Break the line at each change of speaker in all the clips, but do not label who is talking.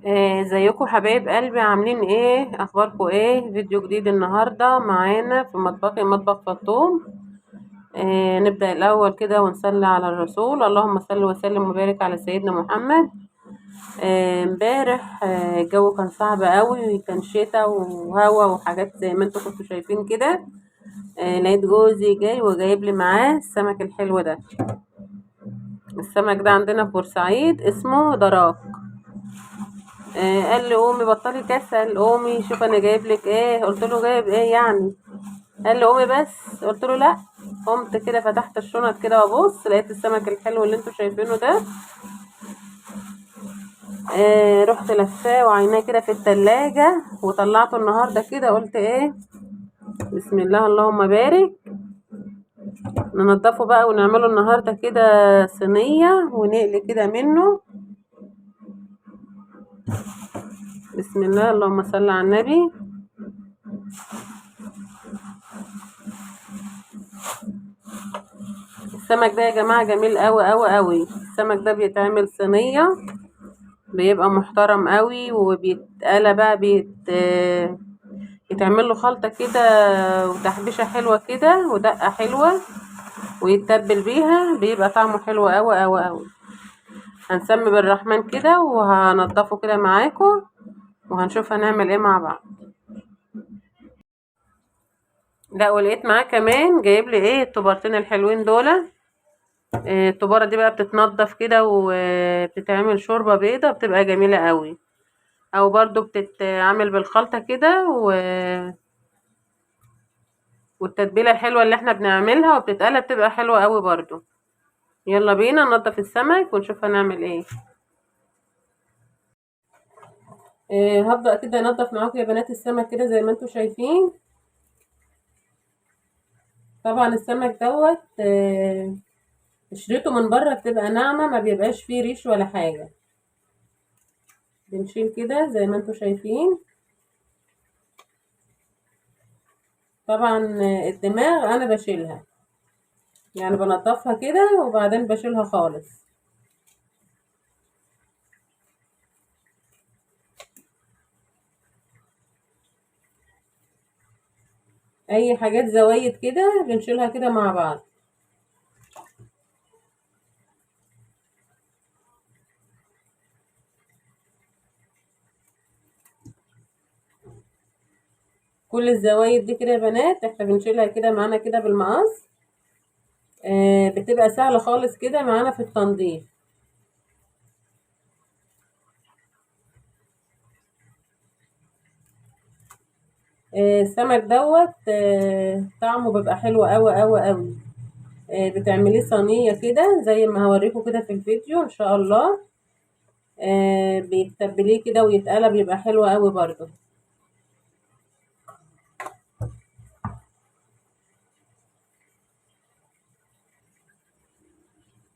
ازيكم حبايب قلبي، عاملين ايه؟ اخباركم ايه؟ فيديو جديد النهارده معانا في مطبخي، مطبخ فطوم. نبدأ الاول كده ونصلي على الرسول. اللهم صل وسلم وبارك على سيدنا محمد. امبارح الجو كان صعب قوي، وكان شتاء وهوا وحاجات زي ما انتم كنتوا شايفين كده. لقيت جوزي جاي وجايب لي معاه السمك الحلو ده. السمك ده عندنا في بورسعيد اسمه دراك. قال لي قومي بطلي كسل، قومي شوف انا جايب لك ايه. قلت له جايب ايه يعني؟ قال لي قومي بس. قلت له لا. قمت كده فتحت الشنط كده وابص، لقيت السمك الحلو اللي انتوا شايفينه ده. رحت لفاه وعيناه كده في التلاجة وطلعته النهارده كده. قلت ايه، بسم الله اللهم بارك. ننضفه بقى ونعمله النهارده كده صينية ونقلي كده منه. بسم الله اللهم صل على النبي. السمك ده يا جماعة جميل قوي قوي قوي. السمك ده بيتعمل صينية، بيبقى محترم قوي، وبيتقلى بقى يتعمل له خلطة كده وتحبيشة حلوة كده ودقة حلوة، ويتبل بيها، بيبقى طعمه حلو قوي قوي قوي. هنسمي بالرحمن كده وهنضفه كده معاكم، وهنشوف هنعمل ايه مع بعض. لا، ولقيت معاه كمان جايب لي ايه الطبارتين الحلوين دول. الطبارة دي بقى بتتنضف كده وبتتعمل شوربة بيضة، بتبقى جميلة قوي. او برضو بتتعمل بالخلطة كده والتتبيلة الحلوة اللي احنا بنعملها وبتتقلى، بتبقى حلوة قوي برضو. يلا بينا ننضف السمك ونشوف هنعمل ايه. هبدأ كده انضف معاكم يا بنات السمك كده زي ما انتم شايفين. طبعا السمك دوت قشرته من بره بتبقى ناعمة، ما بيبقاش فيه ريش ولا حاجة. بنشيل كده زي ما انتم شايفين. طبعا الدماغ انا بشيلها، يعني بنضفها كده وبعدين بشيلها خالص. اي حاجات زوايد كده بنشيلها كده مع بعض. كل الزوايد دي كده يا بنات احنا بنشيلها كده معانا كده بالمقص. بتبقى سهلة خالص كده معانا في التنظيف. السمك دوت طعمه بيبقى حلو قوي قوي قوي. بتعمليه صينية كده زي ما هوريكم كده في الفيديو ان شاء الله. بيتبليه كده ويتقلى، بيبقى حلو قوي برضو.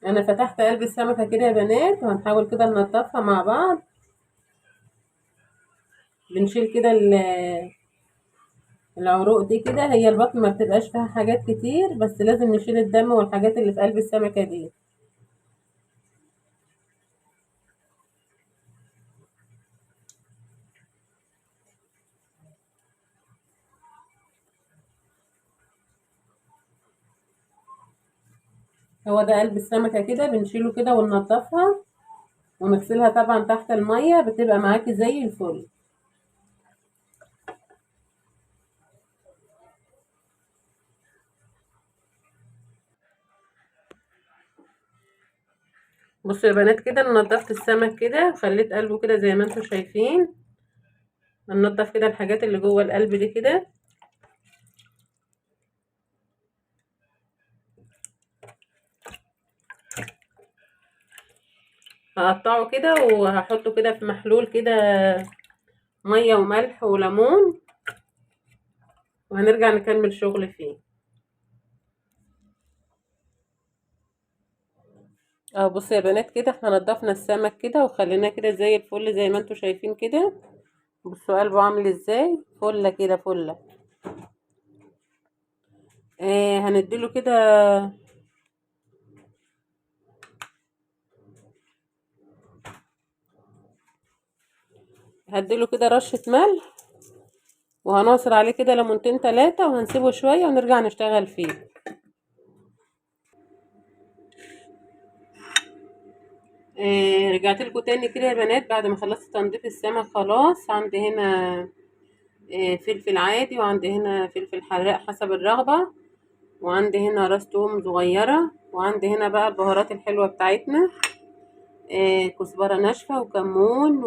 انا فتحت قلب السمكة كده يا بنات، وهنحاول كده ننضفها مع بعض. بنشيل كده العروق دي كده. هي البطن ما بتبقاش فيها حاجات كتير، بس لازم نشيل الدم والحاجات اللي في قلب السمكة دي. هو ده قلب السمكة كده، بنشيله كده وننضفها ونغسلها طبعا تحت المية، بتبقى معاكي زي الفل. بصوا يا بنات كده، انا نضفت السمك كده وخليت قلبه كده زي ما انتم شايفين. هننضف كده الحاجات اللي جوه القلب دي كده. هقطعه كده وهحطه كده في محلول كده، ميه وملح وليمون، وهنرجع نكمل شغل فيه. اه بصوا يا بنات كده، احنا نضفنا السمك كده وخليناه كده زي الفل زي ما انتم شايفين كده. بصوا قلبه عامل ازاي، فله كده فله. هنديله كده. هديله كده رشة ملح، وهنعصر عليه كده ليمونتين 3 وهنسيبه شوية ونرجع نشتغل فيه. رجعت لكم تاني كده يا بنات بعد ما خلصت تنظيف السمك خلاص. عندي هنا فلفل عادي، وعندي هنا فلفل حراق حسب الرغبة، وعندي هنا راس توم صغيرة، وعندي هنا بقى البهارات الحلوة بتاعتنا، كزبرة ناشفة وكمون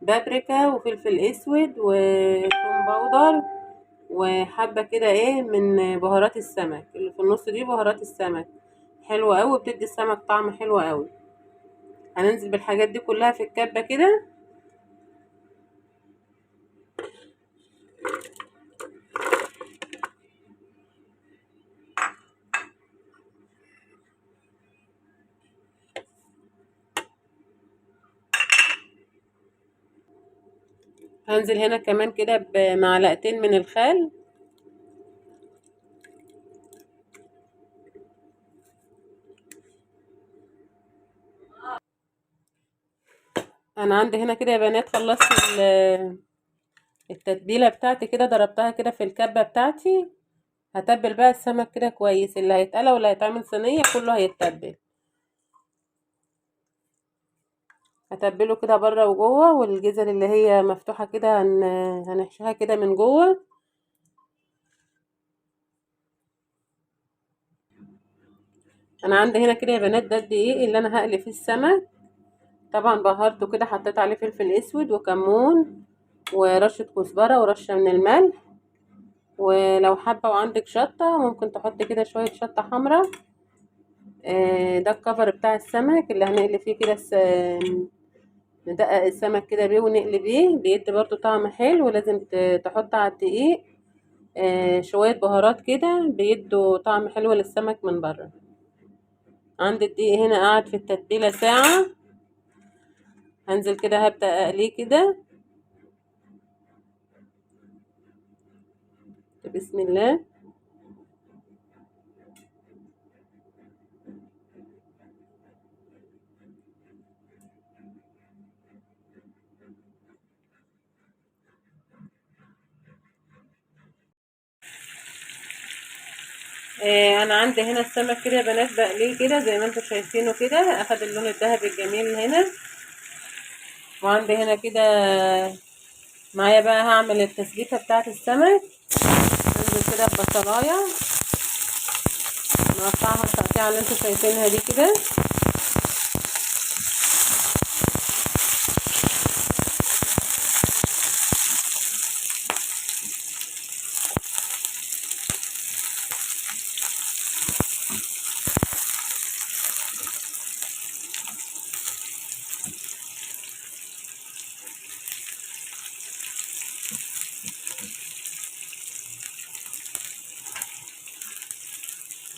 وبابريكا وفلفل اسود وثوم باودر، وحبة كده ايه من بهارات السمك اللي في النص دي. بهارات السمك حلوة اوي، بتدي السمك طعم حلو اوي. هننزل بالحاجات دي كلها في الكبة كده. هنزل هنا كمان كده بمعلقتين من الخل. انا عندي هنا كده يا بنات خلصت التتبيله بتاعتي كده، ضربتها كده في الكبه بتاعتي. هتبل بقى السمك كده كويس، اللي هيتقلى واللي هيتعمل صينيه كله هيتبل. هتبله كده بره وجوه، والجزر اللي هي مفتوحه كده هنحشيها كده من جوه. انا عندي هنا كده يا بنات ده الدقيق اللي انا هقلي فيه السمك. طبعا بهرته كده، حطيت عليه فلفل اسود وكمون ورشه كزبره ورشه من الملح، ولو حابه وعندك شطه ممكن تحط كده شويه شطه حمراء. ده الكفر بتاع السمك اللي هنقلي فيه كده ندقق السمك كده بيه ونقلي بيه، بيدي برضو طعم حلو. ولازم تحط على الدقيق شويه بهارات كده بيدوا طعم حلو للسمك من بره. عندي الدقيق هنا قاعد في التتبيله ساعه. هنزل كده هبدأ اقليه كده. بسم الله. انا عندي هنا السمك كده يا بنات بقليه كده زي ما انتم شايفينه كده، اخد اللون الذهبي الجميل هنا. وعندي هنا كده معايا بقى هعمل التسبيكه بتاعه السمك. هنزل كده ببصلايه نقطعها التقطيعه اللي انتم شايفينها دي كده.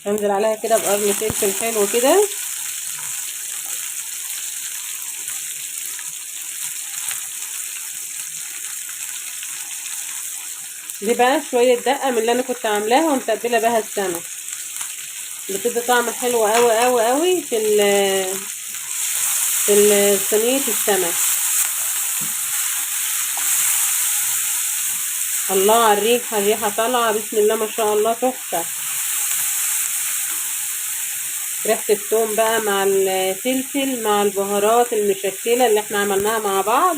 هنزل عليها كده بقرن فلفل حلو كده. دي بقى شويه دقه من اللي انا كنت عاملاها ومتبله بها السمك، بتدي طعم حلو قوي قوي قوي في صينيه السمك. الله على الريحه، الريحه طالعه بسم الله ما شاء الله تحفه. ريحه الثوم بقى مع الفلفل مع البهارات المشكله اللي احنا عملناها مع بعض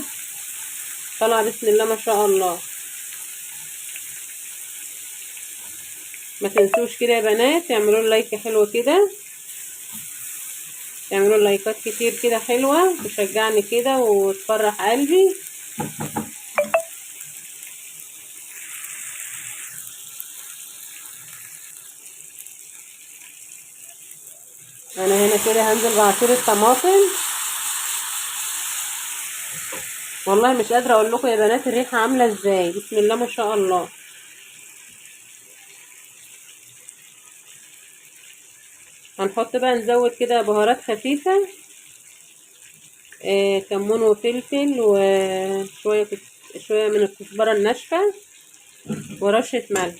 طالعه بسم الله ما شاء الله. ما تنسوش كده يا بنات تعملوا لايك حلو كده، تعملوا لايكات كتير كده حلوة تشجعني كده وتفرح قلبي. انا هنا كده هنزل بعصير الطماطم. والله مش قادرة اقول لكم يا بنات الريحة عاملة ازاي، بسم الله ما شاء الله. هنحط بقى نزود كده بهارات خفيفة، كمون وفلفل شوية من الكزبرة الناشفة ورشة ملح.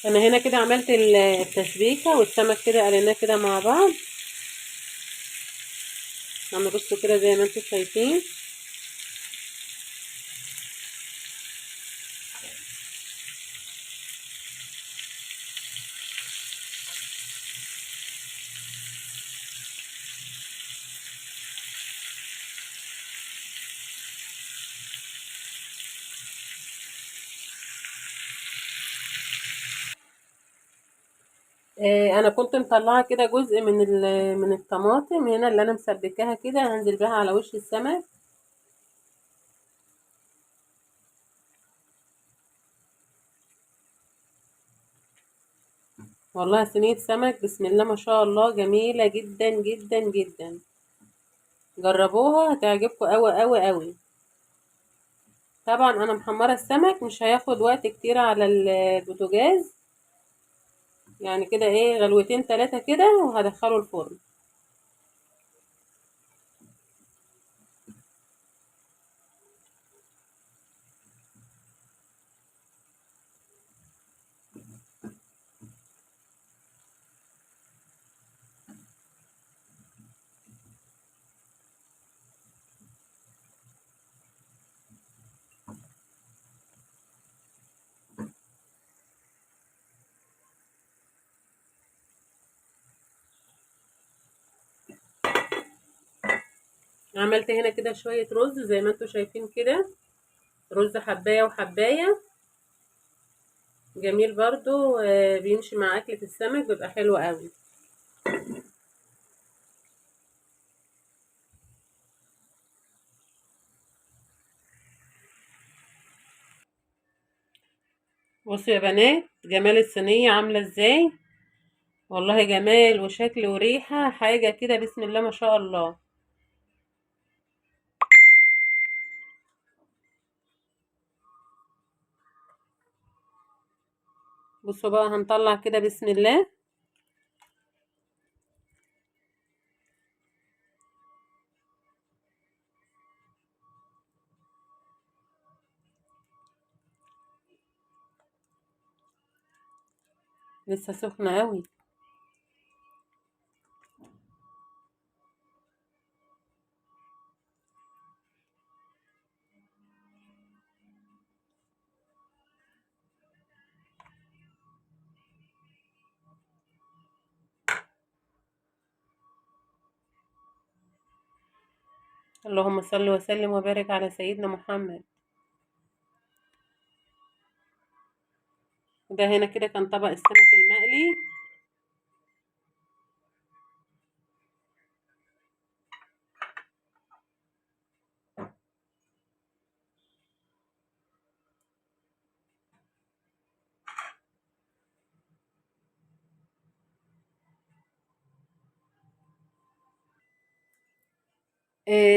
انا هنا كده عملت التسبيكة والسمك كده قليناه كده مع بعض. يعني بصوا كده زي ما انتم شايفين. انا كنت مطلعه كده جزء من الطماطم هنا اللي انا مسبكاها كده، هنزل بيها على وش السمك. والله صينيه سمك بسم الله ما شاء الله، جميله جدا جدا جدا. جربوها هتعجبكم قوي قوي قوي. طبعا انا محمره السمك، مش هياخد وقت كتير على البوتاجاز، يعني كده ايه غلوتين 3 كده وهدخله الفرن. عملت هنا كده شويه رز زي ما انتم شايفين كده، رز حبايه وحبايه، جميل برضو. بيمشي مع اكله السمك، بيبقى حلو قوي. بصوا يا بنات جمال الصينيه عامله ازاي، والله جمال وشكل وريحه حاجه كده بسم الله ما شاء الله. بصوا بقى هنطلع كده بسم الله. لسه سخنه قوي. اللهم صل وسلم وبارك على سيدنا محمد. ده هنا كده كان طبق السمك المقلي.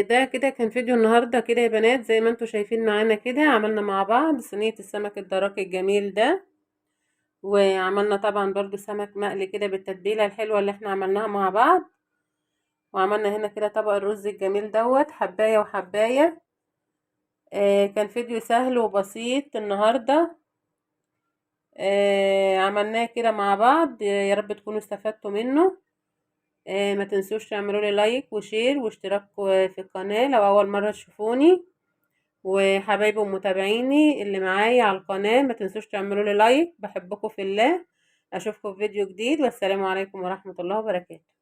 ده كده كان فيديو النهارده كده يا بنات، زي ما انتم شايفين معانا كده عملنا مع بعض صينية السمك الدراك الجميل ده، وعملنا طبعا برضو سمك مقلي كده بالتتبيلة الحلوة اللي احنا عملناها مع بعض، وعملنا هنا كده طبق الرز الجميل دوت حباية وحباية. كان فيديو سهل وبسيط النهاردة، عملناه كده مع بعض، يا رب تكونوا استفدتوا منه. ما تنسوش تعملوا لي لايك وشير واشتراك في القناة لو أول مرة تشوفوني، وحبايبي ومتابعيني اللي معايا على القناة ما تنسوش تعملوا لي لايك. بحبكم في الله. اشوفكم في فيديو جديد، والسلام عليكم ورحمة الله وبركاته.